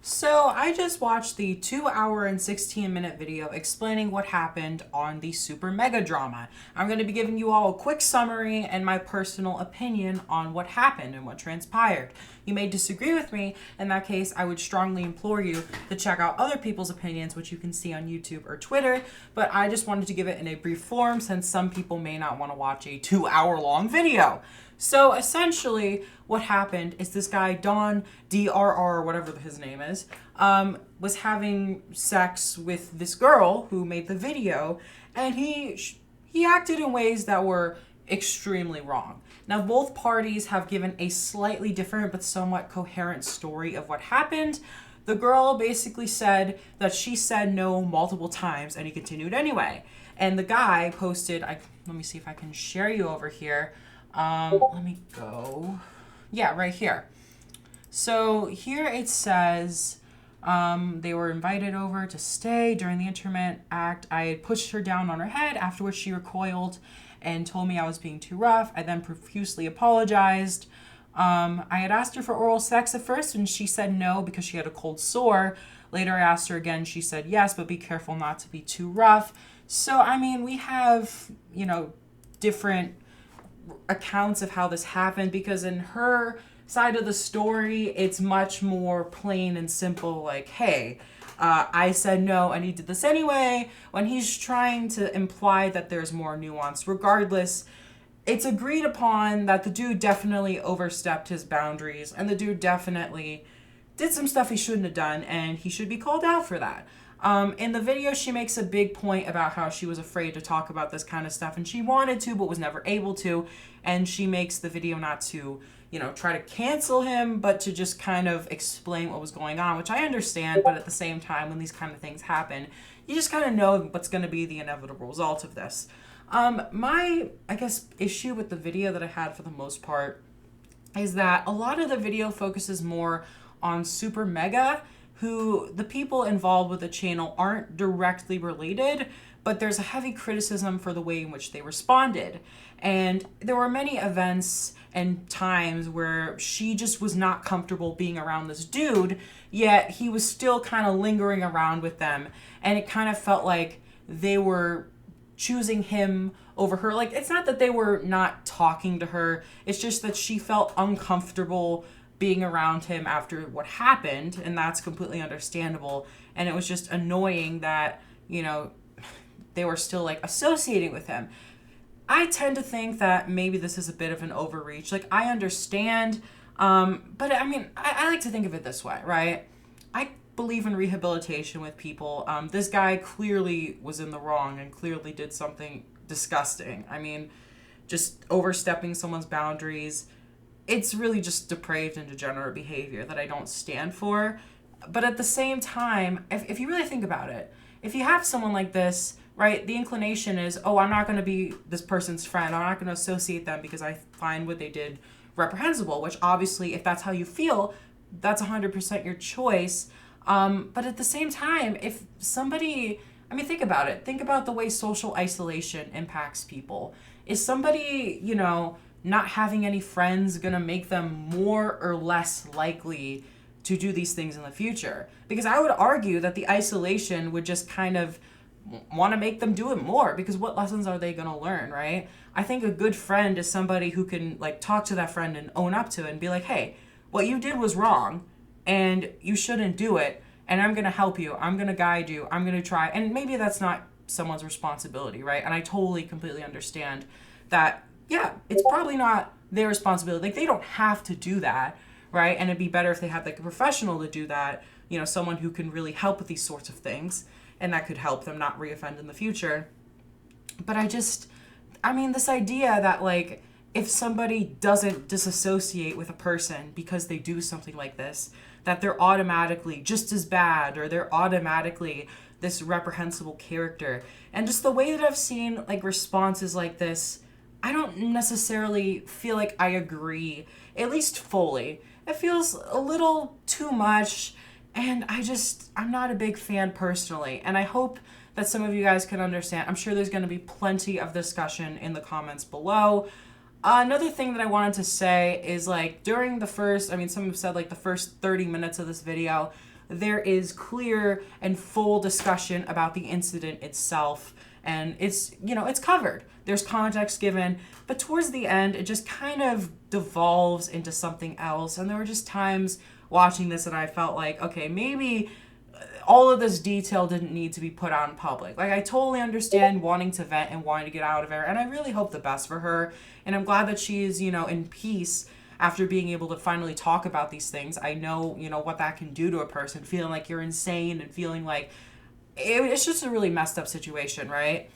So I just watched the 2 hour and 16-minute video explaining what happened on the SuperMega drama. I'm going to be giving you all a quick summary and my personal opinion on what happened and what transpired. You may disagree with me. In that case, I would strongly implore you to check out other people's opinions, which you can see on YouTube or Twitter, but I just wanted to give it in a brief form since some people may not want to watch a 2 hour long video. So essentially, what happened is this guy, Don, DRR, whatever his name is, was having sex with this girl who made the video, and he acted in ways that were extremely wrong. Now, both parties have given a slightly different but somewhat coherent story of what happened. The girl basically said that she said no multiple times, and he continued anyway. And the guy posted, let me see if I can share you over here. Let me go. Yeah, right here. So here it says they were invited over to stay during the intimate act. I had pushed her down on her head, after which she recoiled and told me I was being too rough. I then profusely apologized. I had asked her for oral sex at first, and she said no because she had a cold sore. Later, I asked her again. She said yes, but be careful not to be too rough. So, I mean, we have, different accounts of how this happened, because in her side of the story, it's much more plain and simple, like, hey, I said no and he did this anyway, when he's trying to imply that there's more nuance. Regardless, it's agreed upon that the dude definitely overstepped his boundaries, and the dude definitely did some stuff he shouldn't have done, and he should be called out for that. In the video, she makes a big point about how she was afraid to talk about this kind of stuff, and she wanted to, but was never able to. And she makes the video not to, try to cancel him, but to just kind of explain what was going on, which I understand. But at the same time, when these kind of things happen, you just kind of know what's going to be the inevitable result of this. My issue with the video that I had for the most part is that a lot of the video focuses more on SuperMega, who the people involved with the channel aren't directly related, but there's a heavy criticism for the way in which they responded. And there were many events and times where she just was not comfortable being around this dude, yet he was still kind of lingering around with them. And it kind of felt like they were choosing him over her. Like, it's not that they were not talking to her, it's just that she felt uncomfortable being around him after what happened, and that's completely understandable. And it was just annoying that, they were still like associating with him. I tend to think that maybe this is a bit of an overreach. Like, I understand, but I mean, I like to think of it this way, right? I believe in rehabilitation with people. This guy clearly was in the wrong and clearly did something disgusting. I mean, just overstepping someone's boundaries. It's really just depraved and degenerate behavior that I don't stand for. But at the same time, if you really think about it, if you have someone like this, right, the inclination is, oh, I'm not going to be this person's friend. I'm not going to associate them because I find what they did reprehensible, which obviously, if that's how you feel, that's 100% your choice. But at the same time, if somebody, think about it. Think about the way social isolation impacts people. Is somebody, not having any friends gonna make them more or less likely to do these things in the future? Because I would argue that the isolation would just kind of want to make them do it more, because what lessons are they gonna learn, right? I think a good friend is somebody who can talk to that friend and own up to it and be like, hey, what you did was wrong and you shouldn't do it, and I'm gonna help you, I'm gonna guide you, I'm gonna try. And maybe that's not someone's responsibility, right? And I totally completely understand that. Yeah, it's probably not their responsibility. They don't have to do that, right? And it'd be better if they had a professional to do that, someone who can really help with these sorts of things, and that could help them not reoffend in the future. But this idea that if somebody doesn't disassociate with a person because they do something like this, that they're automatically just as bad, or they're automatically this reprehensible character. And just the way that I've seen responses like this, I don't necessarily feel like I agree, at least fully. It feels a little too much, and I'm not a big fan personally. And I hope that some of you guys can understand. I'm sure there's going to be plenty of discussion in the comments below. Another thing that I wanted to say is during the first, some have said the first 30 minutes of this video, there is clear and full discussion about the incident itself, and it's, it's covered. There's context given, but towards the end, it just kind of devolves into something else. And there were just times watching this that I felt like, okay, maybe all of this detail didn't need to be put out in public. Like, I totally understand wanting to vent and wanting to get out of it, and I really hope the best for her. And I'm glad that she is, in peace after being able to finally talk about these things. I know, what that can do to a person, feeling like you're insane and feeling like it's just a really messed up situation, right?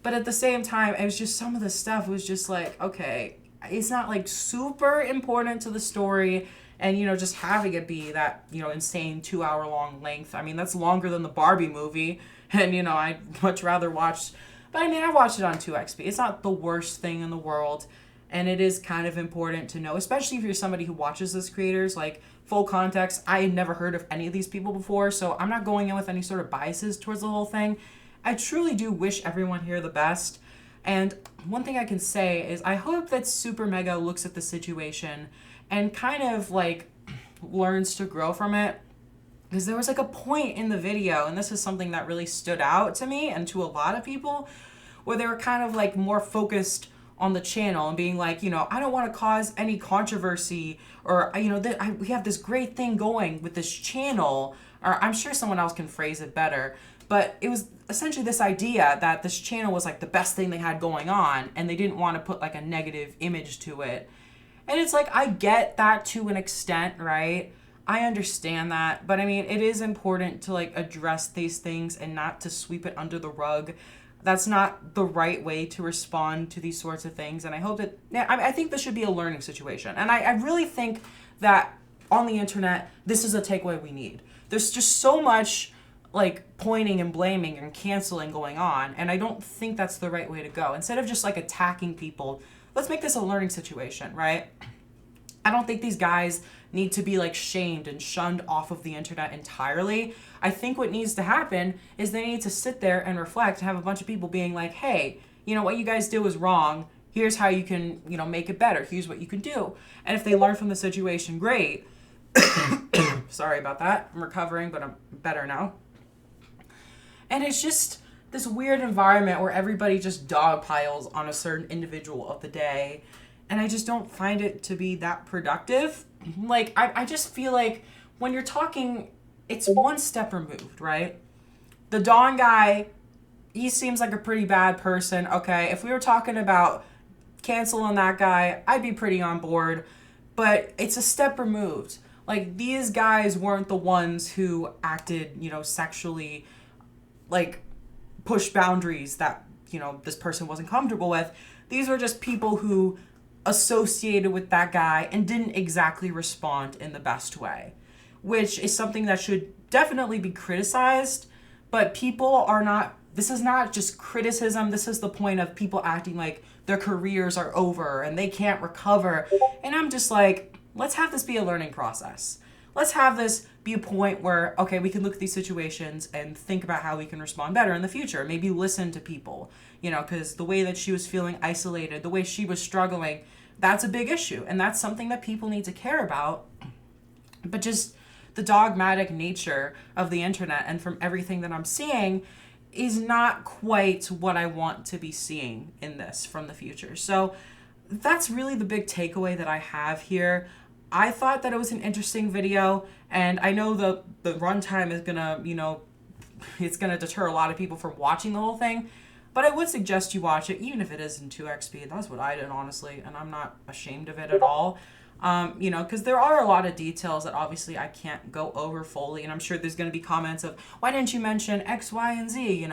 But at the same time, it was just some of the stuff was just like, okay, it's not like super important to the story. And, just having it be that, insane 2-hour long length. I mean, that's longer than the Barbie movie. And, I'd much rather watch, but I mean, I watched it on 2XP. It's not the worst thing in the world. And it is kind of important to know, especially if you're somebody who watches those creators, like, full context. I had never heard of any of these people before, so I'm not going in with any sort of biases towards the whole thing. I truly do wish everyone here the best. And one thing I can say is I hope that SuperMega looks at the situation and kind of like learns to grow from it. Because there was like a point in the video, and this is something that really stood out to me and to a lot of people, where they were kind of like more focused on the channel and being like, I don't want to cause any controversy, or, we have this great thing going with this channel, or I'm sure someone else can phrase it better. But it was essentially this idea that this channel was like the best thing they had going on, and they didn't want to put like a negative image to it. And it's like, I get that to an extent, right? I understand that. But I mean, it is important to like address these things and not to sweep it under the rug. That's not the right way to respond to these sorts of things. And I hope that, I think this should be a learning situation. And I really think that on the internet, this is a takeaway we need. There's just so much like pointing and blaming and canceling going on, and I don't think that's the right way to go. Instead of just like attacking people, let's make this a learning situation, right? I don't think these guys need to be like shamed and shunned off of the internet entirely. I think what needs to happen is they need to sit there and reflect and have a bunch of people being like, hey, what you guys did was wrong. Here's how you can, make it better. Here's what you can do. And if they learn from the situation, great. Sorry about that. I'm recovering, but I'm better now. And it's just this weird environment where everybody just dogpiles on a certain individual of the day. And I just don't find it to be that productive. Like, I just feel like when you're talking, it's one step removed, right? The Dawn guy, he seems like a pretty bad person. Okay, if we were talking about canceling that guy, I'd be pretty on board. But it's a step removed. Like, these guys weren't the ones who acted, sexually, like, push boundaries that, this person wasn't comfortable with. These were just people who associated with that guy and didn't exactly respond in the best way, which is something that should definitely be criticized. But people are not, this is not just criticism. This is the point of people acting like their careers are over and they can't recover. And I'm just like, let's have this be a learning process. Let's have this be a point where, okay, we can look at these situations and think about how we can respond better in the future. Maybe listen to people, because the way that she was feeling isolated, the way she was struggling, that's a big issue. And that's something that people need to care about. But just the dogmatic nature of the internet and from everything that I'm seeing is not quite what I want to be seeing in this from the future. So that's really the big takeaway that I have here. I thought that it was an interesting video, and I know the runtime is gonna, it's gonna deter a lot of people from watching the whole thing, but I would suggest you watch it, even if it is in 2XP. That's what I did, honestly, and I'm not ashamed of it at all. Because there are a lot of details that obviously I can't go over fully, and I'm sure there's going to be comments of, why didn't you mention X, Y, and Z,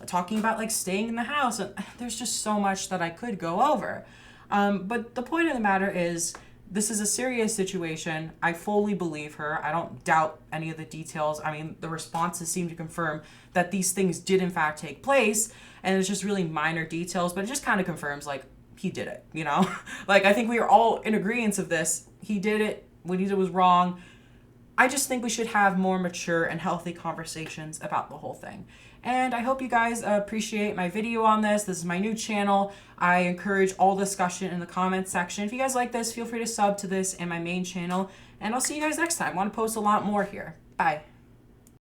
talking about like staying in the house, and there's just so much that I could go over. But the point of the matter is, this is a serious situation. I fully believe her. I don't doubt any of the details. I mean, the responses seem to confirm that these things did in fact take place, and it's just really minor details, but it just kind of confirms, like, he did it, Like, I think we are all in agreement of this. He did it. What he did was wrong. I just think we should have more mature and healthy conversations about the whole thing. And I hope you guys appreciate my video on this. This is my new channel. I encourage all discussion in the comments section. If you guys like this, feel free to sub to this and my main channel. And I'll see you guys next time. I want to post a lot more here. Bye.